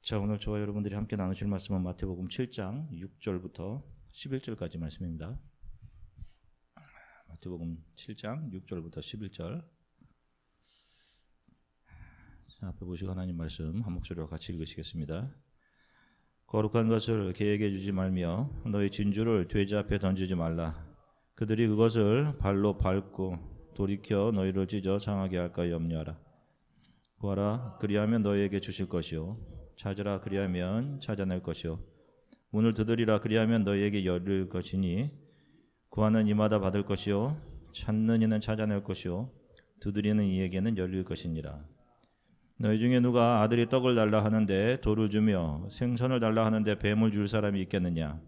자, 오늘 저와 여러분들이 함께 나누실 말씀은 마태복음 7장 6절부터 11절까지 말씀입니다. 마태복음 7장 6절부터 11절. 자, 앞에 보시고 하나님 말씀 한 목소리로 같이 읽으시겠습니다. 거룩한 것을 계획해 주지 말며 너희 진주를 돼지 앞에 던지지 말라. 그들이 그것을 발로 밟고 돌이켜 너희를 찢어 상하게 할까 염려하라. 구하라, 그리하면 너희에게 주실 것이요, 찾으라, 그리하면 찾아낼 것이요, 문을 두드리라, 그리하면 너희에게 열릴 것이니 구하는 이마다 받을 것이요, 찾는 이는 찾아낼 것이요, 두드리는 이에게는 열릴 것이니라. 너희 중에 누가 아들이 떡을 달라 하는데 돌을 주며 생선을 달라 하는데 뱀을 줄 사람이 있겠느냐?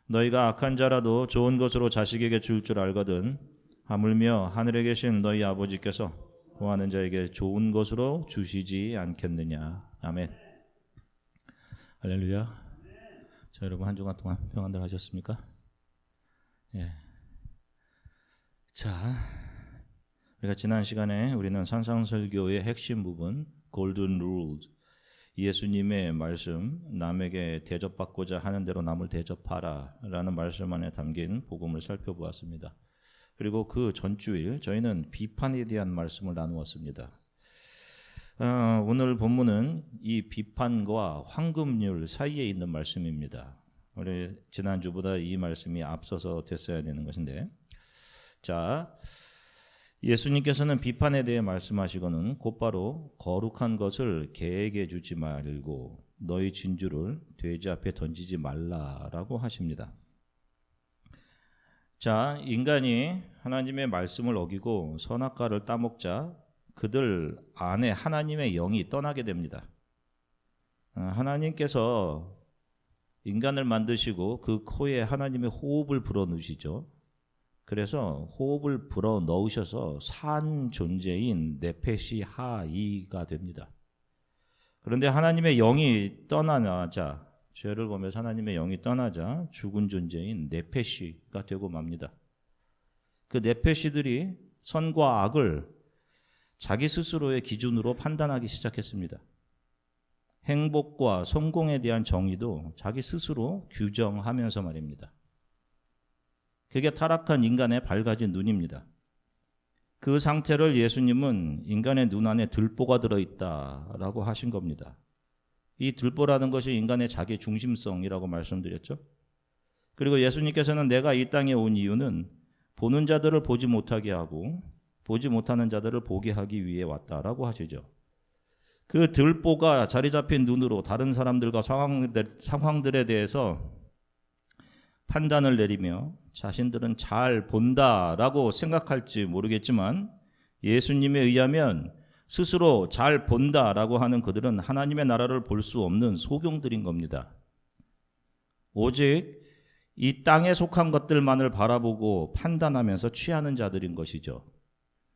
너희가 악한 자라도 좋은 것으로 자식에게 줄 줄 알거든 하물며 하늘에 계신 너희 아버지께서 구하는 자에게 좋은 것으로 주시지 않겠느냐. 아멘. 할렐루야. 자, 여러분 한 주간 동안 평안들 하셨습니까? 예. 자, 우리가 지난 시간에 우리는 산상설교의 핵심 부분 골든 룰즈, 예수님의 말씀, 남에게 대접받고자 하는 대로 남을 대접하라 라는 말씀 안에 담긴 복음을 살펴보았습니다. 그리고 그 전주일 저희는 비판에 대한 말씀을 나누었습니다. 오늘 본문은 이 비판과 황금률 사이에 있는 말씀입니다. 우리 지난주보다 이 말씀이 앞서서 됐어야 되는 것인데, 자, 예수님께서는 비판에 대해 말씀하시고는 곧바로 거룩한 것을 계획해 주지 말고 너희 진주를 돼지 앞에 던지지 말라라고 하십니다. 자, 인간이 하나님의 말씀을 어기고 선악과를 따먹자 그들 안에 하나님의 영이 떠나게 됩니다. 하나님께서 인간을 만드시고 그 코에 하나님의 호흡을 불어넣으시죠. 그래서 호흡을 불어넣으셔서 산 존재인 네페시 하이가 됩니다. 그런데 하나님의 영이 떠나자, 죄를 범해서 하나님의 영이 떠나자 죽은 존재인 네페시가 되고 맙니다. 그 네페시들이 선과 악을 자기 스스로의 기준으로 판단하기 시작했습니다. 행복과 성공에 대한 정의도 자기 스스로 규정하면서 말입니다. 그게 타락한 인간의 밝아진 눈입니다. 그 상태를 예수님은 인간의 눈 안에 들보가 들어있다라고 하신 겁니다. 이 들보라는 것이 인간의 자기 중심성이라고 말씀드렸죠. 그리고 예수님께서는 내가 이 땅에 온 이유는 보는 자들을 보지 못하게 하고 보지 못하는 자들을 보게 하기 위해 왔다라고 하시죠. 그 들보가 자리 잡힌 눈으로 다른 사람들과 상황들에 대해서 판단을 내리며 자신들은 잘 본다라고 생각할지 모르겠지만 예수님에 의하면 스스로 잘 본다라고 하는 그들은 하나님의 나라를 볼 수 없는 소경들인 겁니다. 오직 이 땅에 속한 것들만을 바라보고 판단하면서 취하는 자들인 것이죠.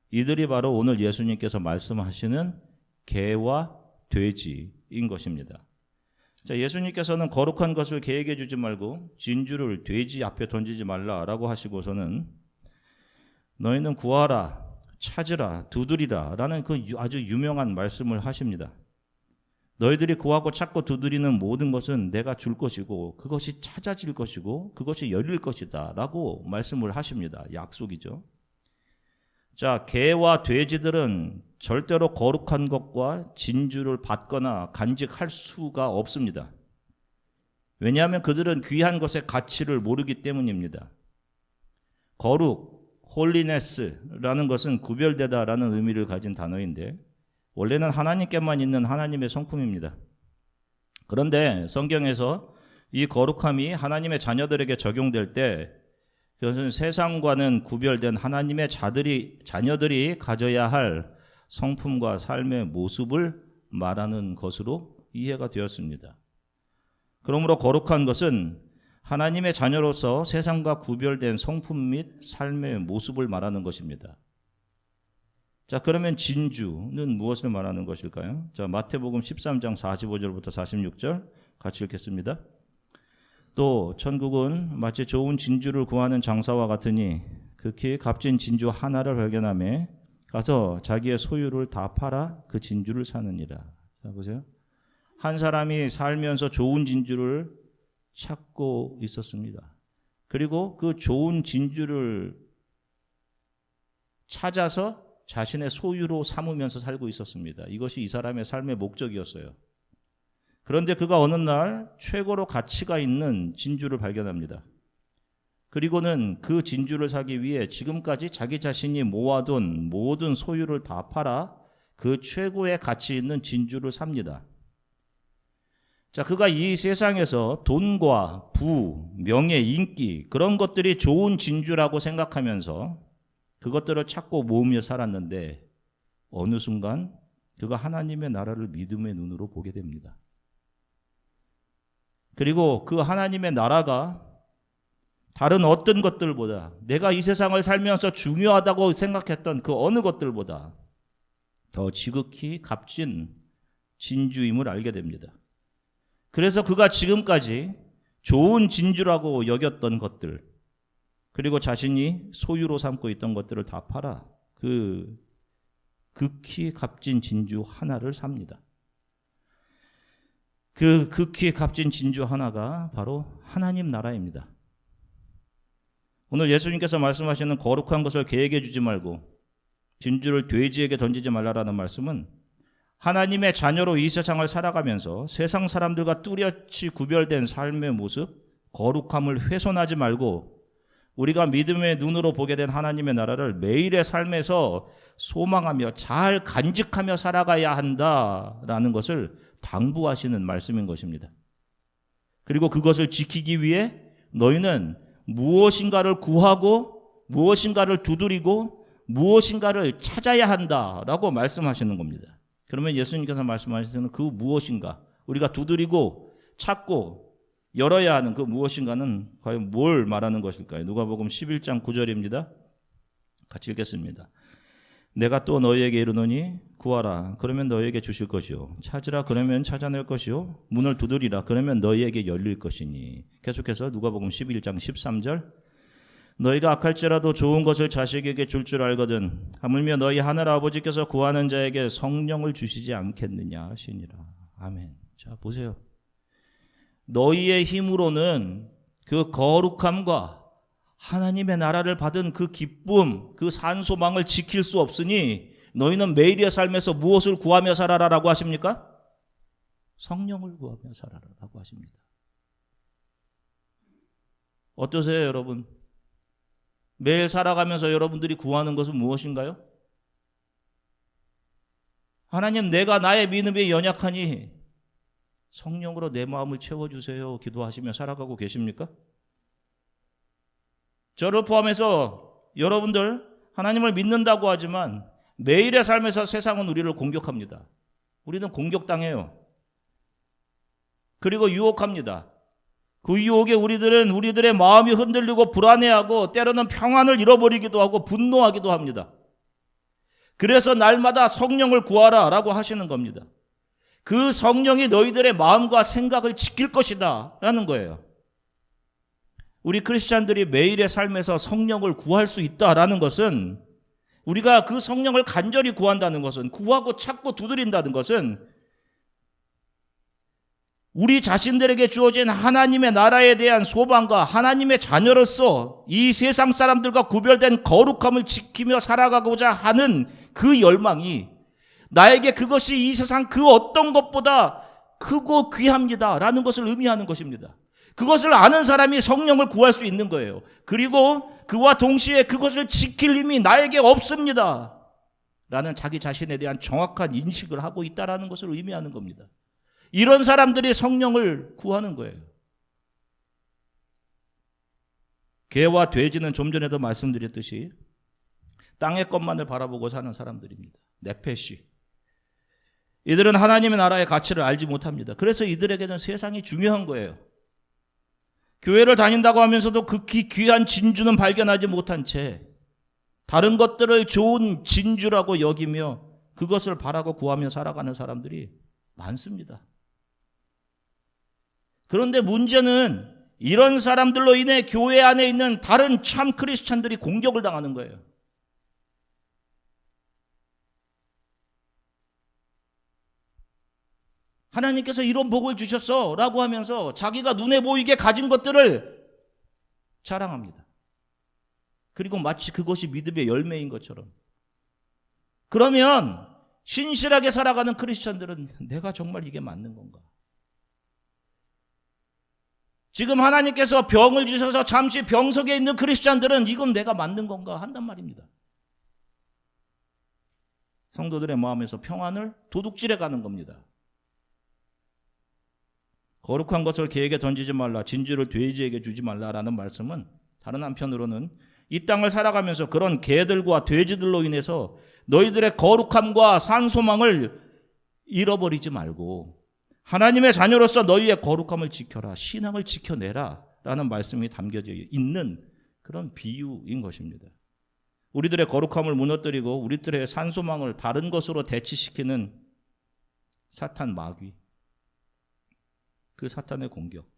이들이 바로 오늘 예수님께서 말씀하시는 개와 돼지인 것입니다. 자, 예수님께서는 거룩한 것을 계획해 주지 말고 진주를 돼지 앞에 던지지 말라라고 하시고서는 너희는 구하라, 찾으라, 두드리라 라는 그 아주 유명한 말씀을 하십니다. 너희들이 구하고 찾고 두드리는 모든 것은 내가 줄 것이고 그것이 찾아질 것이고 그것이 열릴 것이다 라고 말씀을 하십니다. 약속이죠. 자, 개와 돼지들은 절대로 거룩한 것과 진주를 받거나 간직할 수가 없습니다. 왜냐하면 그들은 귀한 것의 가치를 모르기 때문입니다. 거룩, 홀리네스라는 것은 구별되다라는 의미를 가진 단어인데 원래는 하나님께만 있는 하나님의 성품입니다. 그런데 성경에서 이 거룩함이 하나님의 자녀들에게 적용될 때 그것은 세상과는 구별된 하나님의 자녀들이 가져야 할 성품과 삶의 모습을 말하는 것으로 이해가 되었습니다. 그러므로 거룩한 것은 하나님의 자녀로서 세상과 구별된 성품 및 삶의 모습을 말하는 것입니다. 자, 그러면 진주는 무엇을 말하는 것일까요? 자, 마태복음 13장 45절부터 46절 같이 읽겠습니다. 또 천국은 마치 좋은 진주를 구하는 장사와 같으니 극히 값진 진주 하나를 발견하매 가서 자기의 소유를 다 팔아 그 진주를 사느니라. 자, 보세요. 한 사람이 살면서 좋은 진주를 찾고 있었습니다. 그리고 그 좋은 진주를 찾아서 자신의 소유로 삼으면서 살고 있었습니다. 이것이 이 사람의 삶의 목적이었어요. 그런데 그가 어느 날 최고로 가치가 있는 진주를 발견합니다. 그리고는 그 진주를 사기 위해 지금까지 자기 자신이 모아둔 모든 소유를 다 팔아 그 최고의 가치 있는 진주를 삽니다. 자, 그가 이 세상에서 돈과 부, 명예, 인기 그런 것들이 좋은 진주라고 생각하면서 그것들을 찾고 모으며 살았는데 어느 순간 그가 하나님의 나라를 믿음의 눈으로 보게 됩니다. 그리고 그 하나님의 나라가 다른 어떤 것들보다 내가 이 세상을 살면서 중요하다고 생각했던 그 어느 것들보다 더 지극히 값진 진주임을 알게 됩니다. 그래서 그가 지금까지 좋은 진주라고 여겼던 것들 그리고 자신이 소유로 삼고 있던 것들을 다 팔아 그 극히 값진 진주 하나를 삽니다. 그 극히 값진 진주 하나가 바로 하나님 나라입니다. 오늘 예수님께서 말씀하시는 거룩한 것을 개에게 주지 말고 진주를 돼지에게 던지지 말라라는 말씀은 하나님의 자녀로 이 세상을 살아가면서 세상 사람들과 뚜렷이 구별된 삶의 모습, 거룩함을 훼손하지 말고 우리가 믿음의 눈으로 보게 된 하나님의 나라를 매일의 삶에서 소망하며 잘 간직하며 살아가야 한다라는 것을 당부하시는 말씀인 것입니다. 그리고 그것을 지키기 위해 너희는 무엇인가를 구하고 무엇인가를 두드리고 무엇인가를 찾아야 한다라고 말씀하시는 겁니다. 그러면 예수님께서 말씀하시는 그 무엇인가, 우리가 두드리고 찾고 열어야 하는 그 무엇인가는 과연 뭘 말하는 것일까요? 누가복음 11장 9절입니다. 같이 읽겠습니다. 내가 또 너희에게 이르노니 구하라 그러면 너희에게 주실 것이요 찾으라 그러면 찾아낼 것이요 문을 두드리라 그러면 너희에게 열릴 것이니. 계속해서 누가복음 11장 13절 너희가 악할지라도 좋은 것을 자식에게 줄 줄 알거든 하물며 너희 하늘 아버지께서 구하는 자에게 성령을 주시지 않겠느냐 하시니라. 아멘. 자, 보세요. 너희의 힘으로는 그 거룩함과 하나님의 나라를 받은 그 기쁨, 그 산소망을 지킬 수 없으니 너희는 매일의 삶에서 무엇을 구하며 살아라라고 하십니까? 성령을 구하며 살아라라고 하십니다. 어떠세요, 여러분? 매일 살아가면서 여러분들이 구하는 것은 무엇인가요? 하나님, 내가 나의 믿음이 연약하니 성령으로 내 마음을 채워주세요 기도하시며 살아가고 계십니까? 저를 포함해서 여러분들 하나님을 믿는다고 하지만 매일의 삶에서 세상은 우리를 공격합니다. 우리는 공격당해요. 그리고 유혹합니다. 그 유혹에 우리들의 마음이 흔들리고 불안해하고 때로는 평안을 잃어버리기도 하고 분노하기도 합니다. 그래서 날마다 성령을 구하라 라고 하시는 겁니다. 그 성령이 너희들의 마음과 생각을 지킬 것이다 라는 거예요. 우리 크리스찬들이 매일의 삶에서 성령을 구할 수 있다라는 것은, 우리가 그 성령을 간절히 구한다는 것은, 구하고 찾고 두드린다는 것은 우리 자신들에게 주어진 하나님의 나라에 대한 소망과 하나님의 자녀로서 이 세상 사람들과 구별된 거룩함을 지키며 살아가고자 하는 그 열망이 나에게 그것이 이 세상 그 어떤 것보다 크고 귀합니다 라는 것을 의미하는 것입니다. 그것을 아는 사람이 성령을 구할 수 있는 거예요. 그리고 그와 동시에 그것을 지킬 힘이 나에게 없습니다 라는 자기 자신에 대한 정확한 인식을 하고 있다는 것을 의미하는 겁니다. 이런 사람들이 성령을 구하는 거예요. 개와 돼지는 좀 전에도 말씀드렸듯이 땅의 것만을 바라보고 사는 사람들입니다. 네페시. 이들은 하나님의 나라의 가치를 알지 못합니다. 그래서 이들에게는 세상이 중요한 거예요. 교회를 다닌다고 하면서도 극히 귀한 진주는 발견하지 못한 채 다른 것들을 좋은 진주라고 여기며 그것을 바라고 구하며 살아가는 사람들이 많습니다. 그런데 문제는 이런 사람들로 인해 교회 안에 있는 다른 참 크리스찬들이 공격을 당하는 거예요. 하나님께서 이런 복을 주셨어 라고 하면서 자기가 눈에 보이게 가진 것들을 자랑합니다. 그리고 마치 그것이 믿음의 열매인 것처럼. 그러면 신실하게 살아가는 크리스천들은 내가 정말 이게 맞는 건가? 지금 하나님께서 병을 주셔서 잠시 병석에 있는 크리스천들은 이건 내가 맞는 건가 한단 말입니다. 성도들의 마음에서 평안을 도둑질해 가는 겁니다. 거룩한 것을 개에게 던지지 말라, 진주를 돼지에게 주지 말라라는 말씀은 다른 한편으로는 이 땅을 살아가면서 그런 개들과 돼지들로 인해서 너희들의 거룩함과 산 소망을 잃어버리지 말고 하나님의 자녀로서 너희의 거룩함을 지켜라, 신앙을 지켜내라 라는 말씀이 담겨져 있는 그런 비유인 것입니다. 우리들의 거룩함을 무너뜨리고 우리들의 산 소망을 다른 것으로 대치시키는 사탄 마귀, 그 사탄의 공격.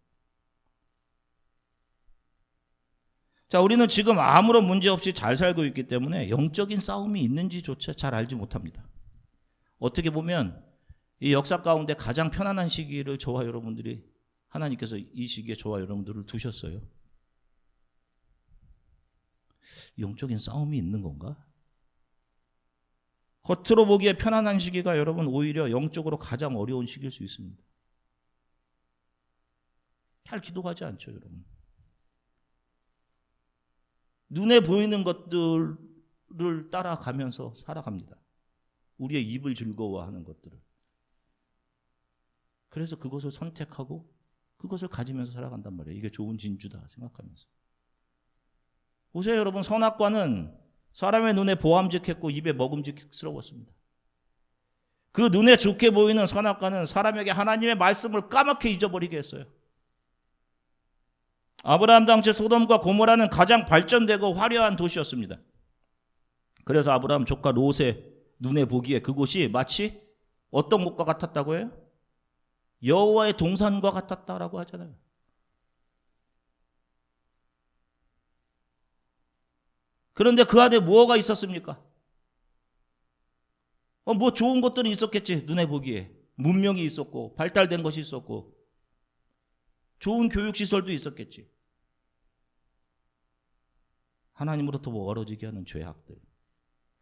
자, 우리는 지금 아무런 문제 없이 잘 살고 있기 때문에 영적인 싸움이 있는지조차 잘 알지 못합니다. 어떻게 보면 이 역사 가운데 가장 편안한 시기를 저와 여러분들이, 하나님께서 이 시기에 저와 여러분들을 두셨어요. 영적인 싸움이 있는 건가? 겉으로 보기에 편안한 시기가 여러분 오히려 영적으로 가장 어려운 시기일 수 있습니다. 잘 기도하지 않죠, 여러분. 눈에 보이는 것들을 따라가면서 살아갑니다. 우리의 입을 즐거워하는 것들을. 그래서 그것을 선택하고 그것을 가지면서 살아간단 말이에요. 이게 좋은 진주다 생각하면서. 보세요, 여러분. 선악과는 사람의 눈에 보암직했고 입에 먹음직스러웠습니다. 그 눈에 좋게 보이는 선악과는 사람에게 하나님의 말씀을 까맣게 잊어버리게 했어요. 아브라함 당시 소돔과 고모라는 가장 발전되고 화려한 도시였습니다. 그래서 아브라함 조카 롯의 눈에 보기에 그곳이 마치 어떤 곳과 같았다고 해요? 여호와의 동산과 같았다라고 하잖아요. 그런데 그 안에 무엇가 있었습니까? 뭐 좋은 것들은 있었겠지. 눈에 보기에 문명이 있었고 발달된 것이 있었고 좋은 교육시설도 있었겠지. 하나님으로부터 멀어지게 하는 죄악들,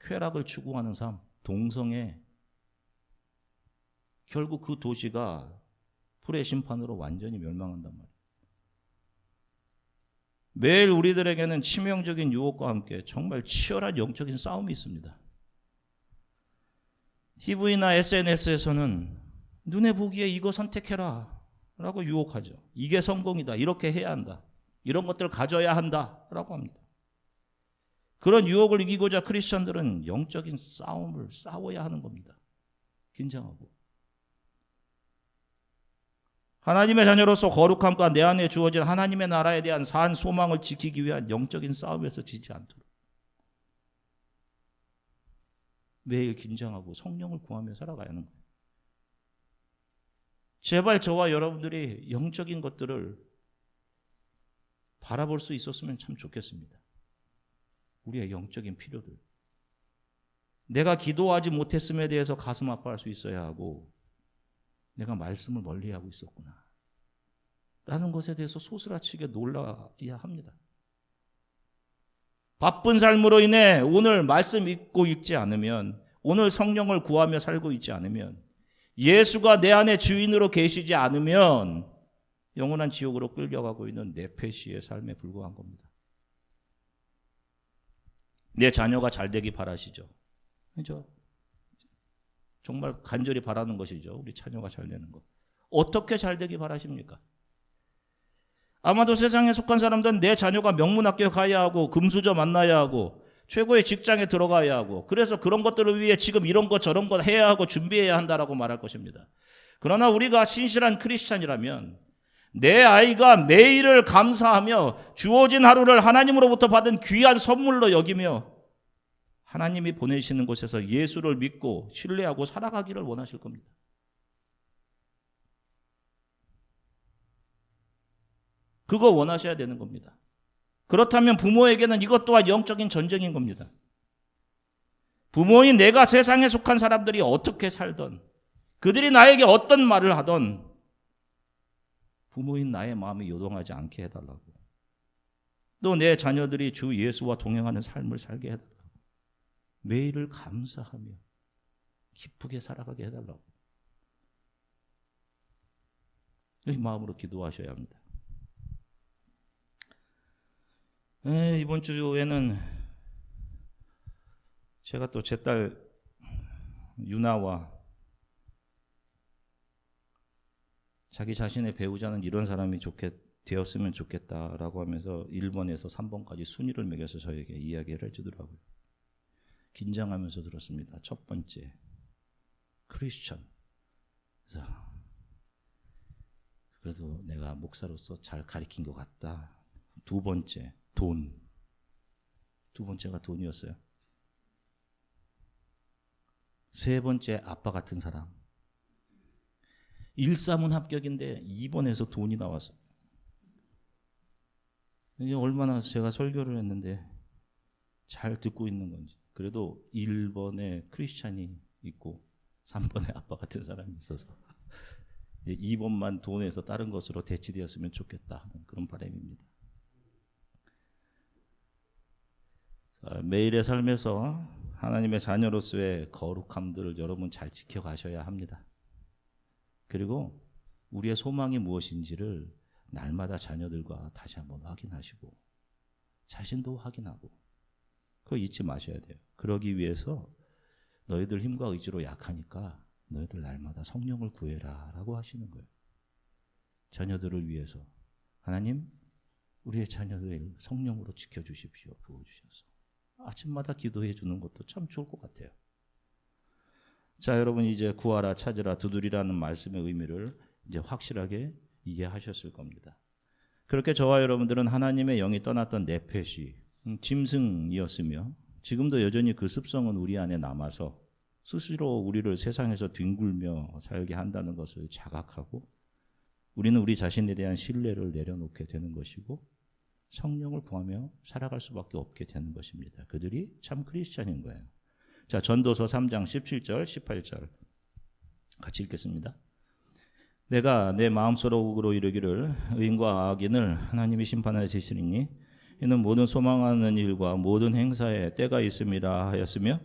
쾌락을 추구하는 삶, 동성애, 결국 그 도시가 불의 심판으로 완전히 멸망한단 말이에요. 매일 우리들에게는 치명적인 유혹과 함께 정말 치열한 영적인 싸움이 있습니다. TV나 SNS에서는 눈에 보기에 이거 선택해라 라고 유혹하죠. 이게 성공이다. 이렇게 해야 한다. 이런 것들을 가져야 한다 라고 합니다. 그런 유혹을 이기고자 크리스천들은 영적인 싸움을 싸워야 하는 겁니다. 긴장하고. 하나님의 자녀로서 거룩함과 내 안에 주어진 하나님의 나라에 대한 산 소망을 지키기 위한 영적인 싸움에서 지지 않도록 매일 긴장하고 성령을 구하며 살아가야 하는 거예요. 제발 저와 여러분들이 영적인 것들을 바라볼 수 있었으면 참 좋겠습니다. 우리의 영적인 필요들. 내가 기도하지 못했음에 대해서 가슴 아파할 수 있어야 하고 내가 말씀을 멀리하고 있었구나 라는 것에 대해서 소스라치게 놀라야 합니다. 바쁜 삶으로 인해 오늘 말씀 읽고 읽지 않으면, 오늘 성령을 구하며 살고 있지 않으면, 예수가 내 안에 주인으로 계시지 않으면 영원한 지옥으로 끌려가고 있는 네페시의 삶에 불과한 겁니다. 내 자녀가 잘 되기 바라시죠? 그렇죠? 정말 간절히 바라는 것이죠. 우리 자녀가 잘 되는 것. 어떻게 잘 되기 바라십니까? 아마도 세상에 속한 사람들은 내 자녀가 명문학교에 가야 하고 금수저 만나야 하고 최고의 직장에 들어가야 하고 그래서 그런 것들을 위해 지금 이런 것 저런 것 해야 하고 준비해야 한다라고 말할 것입니다. 그러나 우리가 신실한 크리스찬이라면 내 아이가 매일을 감사하며 주어진 하루를 하나님으로부터 받은 귀한 선물로 여기며 하나님이 보내시는 곳에서 예수를 믿고 신뢰하고 살아가기를 원하실 겁니다. 그거 원하셔야 되는 겁니다. 그렇다면 부모에게는 이것 또한 영적인 전쟁인 겁니다. 부모인 내가 세상에 속한 사람들이 어떻게 살던 그들이 나에게 어떤 말을 하던 부모인 나의 마음이 요동하지 않게 해달라고. 또 내 자녀들이 주 예수와 동행하는 삶을 살게 해달라고. 매일을 감사하며 기쁘게 살아가게 해달라고. 이 마음으로 기도하셔야 합니다. 이번 주에는 제가 또 제 딸 유나와 자기 자신의 배우자는 이런 사람이 되었으면 좋겠다라고 하면서 1번에서 3번까지 순위를 매겨서 저에게 이야기를 해주더라고요. 긴장하면서 들었습니다. 첫 번째, 크리스천. 그래도 내가 목사로서 잘 가르친 것 같다. 두 번째, 돈. 두 번째가 돈이었어요. 세 번째, 아빠 같은 사람. 1, 3은 합격인데 2번에서 돈이 나왔어요. 이게 얼마나 제가 설교를 했는데 잘 듣고 있는 건지. 그래도 1번에 크리스찬이 있고 3번에 아빠 같은 사람이 있어서 2번만 돈에서 다른 것으로 대치되었으면 좋겠다 하는 그런 바람입니다. 매일의 삶에서 하나님의 자녀로서의 거룩함들을 여러분 잘 지켜가셔야 합니다. 그리고 우리의 소망이 무엇인지를 날마다 자녀들과 다시 한번 확인하시고 자신도 확인하고 그거 잊지 마셔야 돼요. 그러기 위해서 너희들 힘과 의지로 약하니까 너희들 날마다 성령을 구해라 라고 하시는 거예요. 자녀들을 위해서 하나님 우리의 자녀들 성령으로 지켜주십시오. 부어주셔서 아침마다 기도해 주는 것도 참 좋을 것 같아요. 자, 여러분 이제 구하라 찾으라 두드리라는 말씀의 의미를 이제 확실하게 이해하셨을 겁니다. 그렇게 저와 여러분들은 하나님의 영이 떠났던 네페시 짐승이었으며 지금도 여전히 그 습성은 우리 안에 남아서 스스로 우리를 세상에서 뒹굴며 살게 한다는 것을 자각하고 우리는 우리 자신에 대한 신뢰를 내려놓게 되는 것이고 성령을 구하며 살아갈 수밖에 없게 되는 것입니다. 그들이 참 크리스찬인 거예요. 자, 전도서 3장 17절 18절 같이 읽겠습니다. 내가 내 마음속으로 이르기를 의인과 악인을 하나님이 심판하여 지시리니 이는 모든 소망하는 일과 모든 행사에 때가 있음이라 하였으며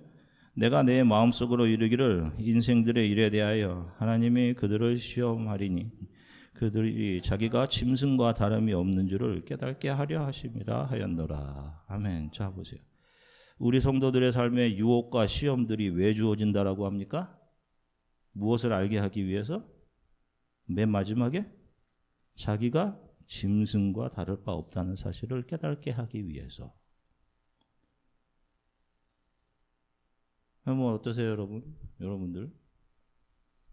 내가 내 마음속으로 이르기를 인생들의 일에 대하여 하나님이 그들을 시험하리니 그들이 자기가 짐승과 다름이 없는 줄을 깨닫게 하려 하심이라 하였노라. 아멘. 자, 보세요. 우리 성도들의 삶에 유혹과 시험들이 왜 주어진다라고 합니까? 무엇을 알게 하기 위해서? 맨 마지막에 자기가 짐승과 다를 바 없다는 사실을 깨닫게 하기 위해서. 뭐 어떠세요, 여러분들?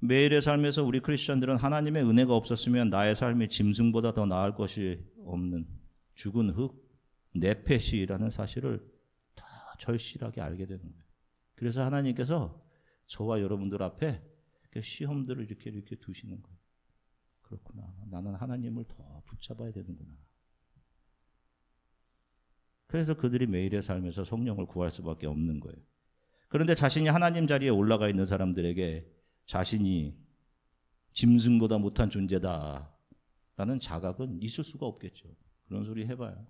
매일의 삶에서 우리 크리스천들은 하나님의 은혜가 없었으면 나의 삶이 짐승보다 더 나을 것이 없는 죽은 흙, 네페시라는 사실을 더 절실하게 알게 되는 거예요. 그래서 하나님께서 저와 여러분들 앞에 시험들을 이렇게 두시는 거예요. 그렇구나. 나는 하나님을 더 붙잡아야 되는구나. 그래서 그들이 매일의 삶에서 성령을 구할 수밖에 없는 거예요. 그런데 자신이 하나님 자리에 올라가 있는 사람들에게 자신이 짐승보다 못한 존재다라는 자각은 있을 수가 없겠죠. 그런 소리 해봐야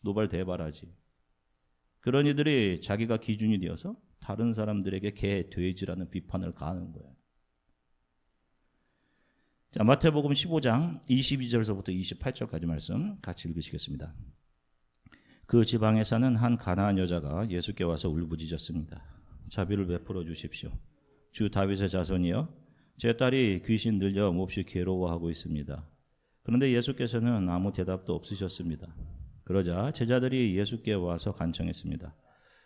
노발대발하지. 그런 이들이 자기가 기준이 되어서 다른 사람들에게 개, 돼지라는 비판을 가하는 거예요. 자, 마태복음 15장 22절서부터 28절까지 말씀 같이 읽으시겠습니다. 그 지방에 사는 한 가나안 여자가 예수께 와서 울부짖었습니다. 자비를 베풀어 주십시오. 주 다윗의 자손이여, 제 딸이 귀신 들려 몹시 괴로워하고 있습니다. 그런데 예수께서는 아무 대답도 없으셨습니다. 그러자 제자들이 예수께 와서 간청했습니다.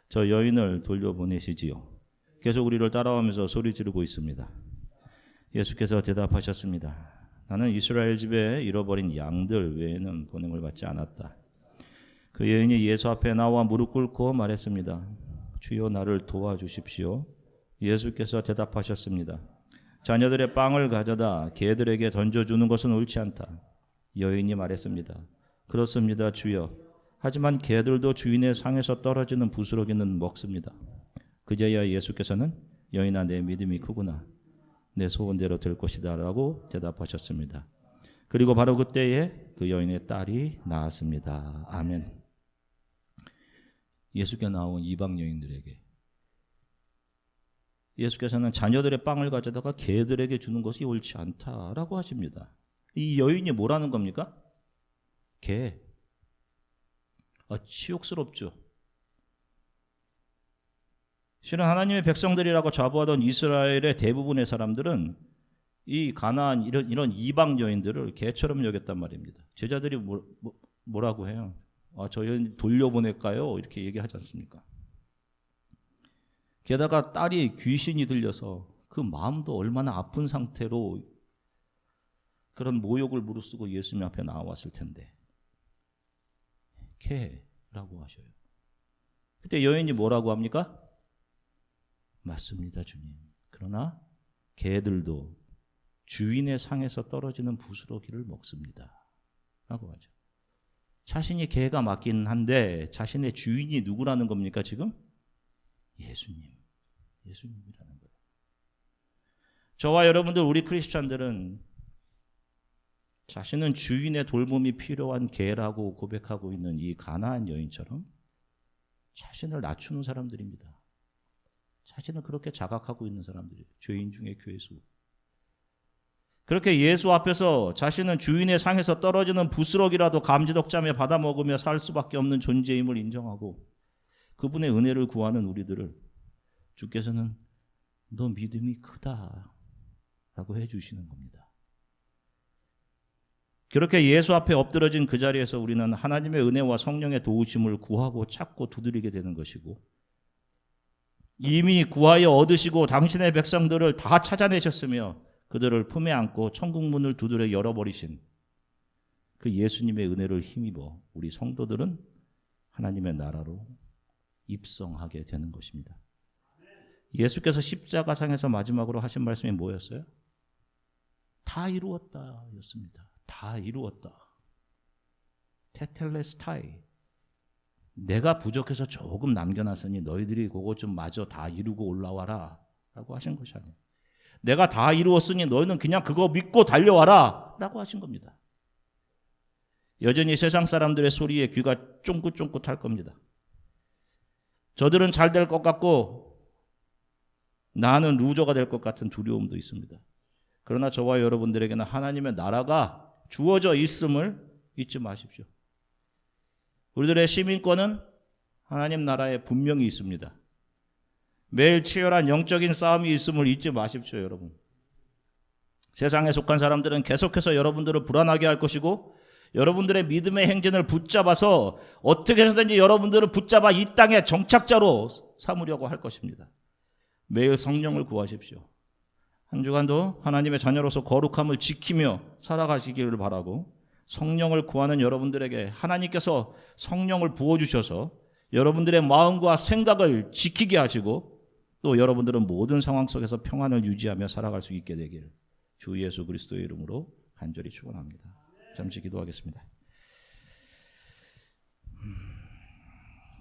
저 여인을 돌려보내시지요. 계속 우리를 따라오면서 소리 지르고 있습니다. 예수께서 대답하셨습니다. 나는 이스라엘 집에 잃어버린 양들 외에는 보냄을 받지 않았다. 그 여인이 예수 앞에 나와 무릎 꿇고 말했습니다. 주여 나를 도와주십시오. 예수께서 대답하셨습니다. 자녀들의 빵을 가져다 개들에게 던져주는 것은 옳지 않다. 여인이 말했습니다. 그렇습니다, 주여. 하지만 개들도 주인의 상에서 떨어지는 부스러기는 먹습니다. 그제야 예수께서는 여인아, 내 믿음이 크구나. 내 소원대로 될 것이다 라고 대답하셨습니다. 그리고 바로 그때에 그 여인의 딸이 나았습니다. 아멘. 예수께 나온 이방 여인들에게 예수께서는 자녀들의 빵을 가져다가 개들에게 주는 것이 옳지 않다라고 하십니다. 이 여인이 뭐라는 겁니까? 개. 치욕스럽죠. 실은 하나님의 백성들이라고 자부하던 이스라엘의 대부분의 사람들은 이 가나안 이런 이방 여인들을 개처럼 여겼단 말입니다. 제자들이 뭐라고 해요? 저 여인 돌려보낼까요? 이렇게 얘기하지 않습니까? 게다가 딸이 귀신이 들려서 그 마음도 얼마나 아픈 상태로 그런 모욕을 무릅쓰고 예수님 앞에 나왔을 텐데 개라고 하셔요. 그때 여인이 뭐라고 합니까? 맞습니다, 주님. 그러나 개들도 주인의 상에서 떨어지는 부스러기를 먹습니다 라고 하죠. 자신이 개가 맞긴 한데 자신의 주인이 누구라는 겁니까 지금? 예수님이라는 거예요. 저와 여러분들 우리 크리스찬들은 자신은 주인의 돌봄이 필요한 개라고 고백하고 있는 이 가나안 여인처럼 자신을 낮추는 사람들입니다. 자신을 그렇게 자각하고 있는 사람들이에요. 죄인 중에 괴수. 그렇게 예수 앞에서 자신은 주인의 상에서 떨어지는 부스러기라도 감지덕잠에 받아먹으며 살 수밖에 없는 존재임을 인정하고 그분의 은혜를 구하는 우리들을 주께서는 너 믿음이 크다 라고 해주시는 겁니다. 그렇게 예수 앞에 엎드러진 그 자리에서 우리는 하나님의 은혜와 성령의 도우심을 구하고 찾고 두드리게 되는 것이고 이미 구하여 얻으시고 당신의 백성들을 다 찾아내셨으며 그들을 품에 안고 천국 문을 두드려 열어버리신 그 예수님의 은혜를 힘입어 우리 성도들은 하나님의 나라로 입성하게 되는 것입니다. 예수께서 십자가상에서 마지막으로 하신 말씀이 뭐였어요? 다 이루었다 였습니다. 다 이루었다. 테텔레스타이. 내가 부족해서 조금 남겨놨으니 너희들이 그거 좀 마저 다 이루고 올라와라 라고 하신 것이 아니에요. 내가 다 이루었으니 너희는 그냥 그거 믿고 달려와라 라고 하신 겁니다. 여전히 세상 사람들의 소리에 귀가 쫑긋쫑긋할 겁니다. 저들은 잘 될 것 같고 나는 루저가 될 것 같은 두려움도 있습니다. 그러나 저와 여러분들에게는 하나님의 나라가 주어져 있음을 잊지 마십시오. 우리들의 시민권은 하나님 나라에 분명히 있습니다. 매일 치열한 영적인 싸움이 있음을 잊지 마십시오, 여러분. 세상에 속한 사람들은 계속해서 여러분들을 불안하게 할 것이고 여러분들의 믿음의 행진을 붙잡아서 어떻게 해서든지 여러분들을 붙잡아 이 땅의 정착자로 삼으려고 할 것입니다. 매일 성령을 구하십시오. 한 주간도 하나님의 자녀로서 거룩함을 지키며 살아가시기를 바라고 성령을 구하는 여러분들에게 하나님께서 성령을 부어주셔서 여러분들의 마음과 생각을 지키게 하시고 또 여러분들은 모든 상황 속에서 평안을 유지하며 살아갈 수 있게 되길 주 예수 그리스도의 이름으로 간절히 축원합니다. 잠시 기도하겠습니다.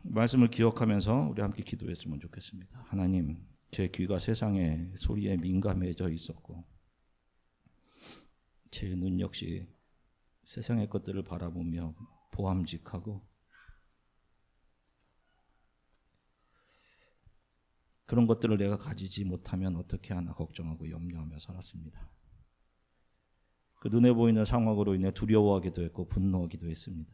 말씀을 기억하면서 우리 함께 기도했으면 좋겠습니다. 하나님, 제 귀가 세상의 소리에 민감해져 있었고 제 눈 역시 세상의 것들을 바라보며 보암직하고 그런 것들을 내가 가지지 못하면 어떻게 하나 걱정하고 염려하며 살았습니다. 그 눈에 보이는 상황으로 인해 두려워하기도 했고 분노하기도 했습니다.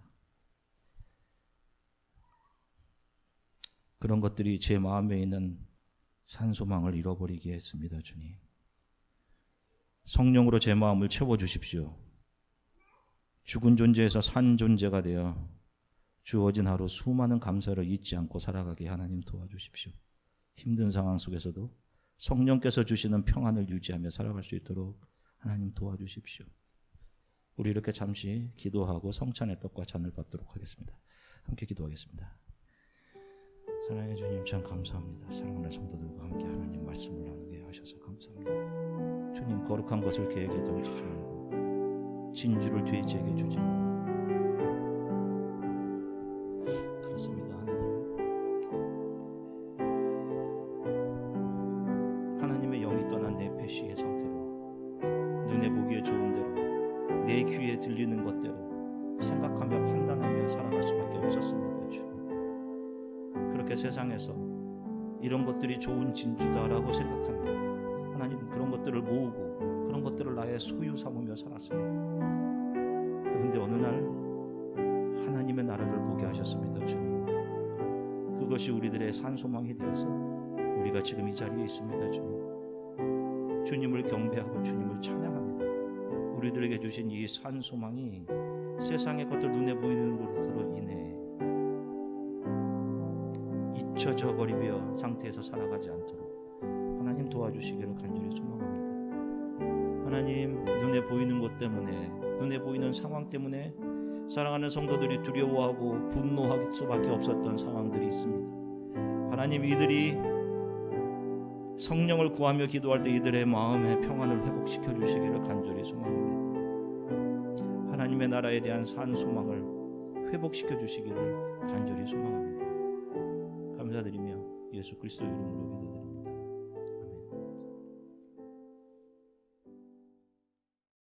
그런 것들이 제 마음에 있는 산소망을 잃어버리게 했습니다. 주님, 성령으로 제 마음을 채워주십시오. 죽은 존재에서 산 존재가 되어 주어진 하루 수많은 감사를 잊지 않고 살아가게 하나님 도와주십시오. 힘든 상황 속에서도 성령께서 주시는 평안을 유지하며 살아갈 수 있도록 하나님 도와주십시오. 우리 이렇게 잠시 기도하고 성찬의 떡과 잔을 받도록 하겠습니다. 함께 기도하겠습니다. 사랑의 주님, 참 감사합니다. 사랑하는 성도들과 함께 하나님 말씀을 나누게 하셔서 감사합니다. 주님, 거룩한 것을 계획에 던지지 말고 진주를 돼지에게 주지 말고 그렇습니다. 하나님, 하나님의 영이 떠난 내 패시의 상태로 내 귀에 들리는 것대로 생각하며 판단하며 살아갈 수밖에 없었습니다. 주님, 그렇게 세상에서 이런 것들이 좋은 진주다라고 생각하며 하나님 그런 것들을 모으고 그런 것들을 나의 소유 삼으며 살았습니다. 그런데 어느 날 하나님의 나라를 보게 하셨습니다. 주님, 그것이 우리들의 산소망이 되어서 우리가 지금 이 자리에 있습니다. 주님, 주님을 경배하고 주님을 찬양합니다. 우리들에게 주신 이 산소망이 세상의 것들 눈에 보이는 것으로 인해 잊혀져 버리며 상태에서 살아가지 않도록 하나님 도와주시기를 간절히 소망합니다. 하나님, 눈에 보이는 것 때문에, 눈에 보이는 상황 때문에 사랑하는 성도들이 두려워하고 분노할 수밖에 없었던 상황들이 있습니다. 하나님, 이들이 성령을 구하며 기도할 때 이들의 마음의 평안을 회복시켜 주시기를 간절히 소망합니다. 하나님의 나라에 대한 산 소망을 회복시켜 주시기를 간절히 소망합니다. 감사드리며 예수 그리스도 이름으로 기도드립니다.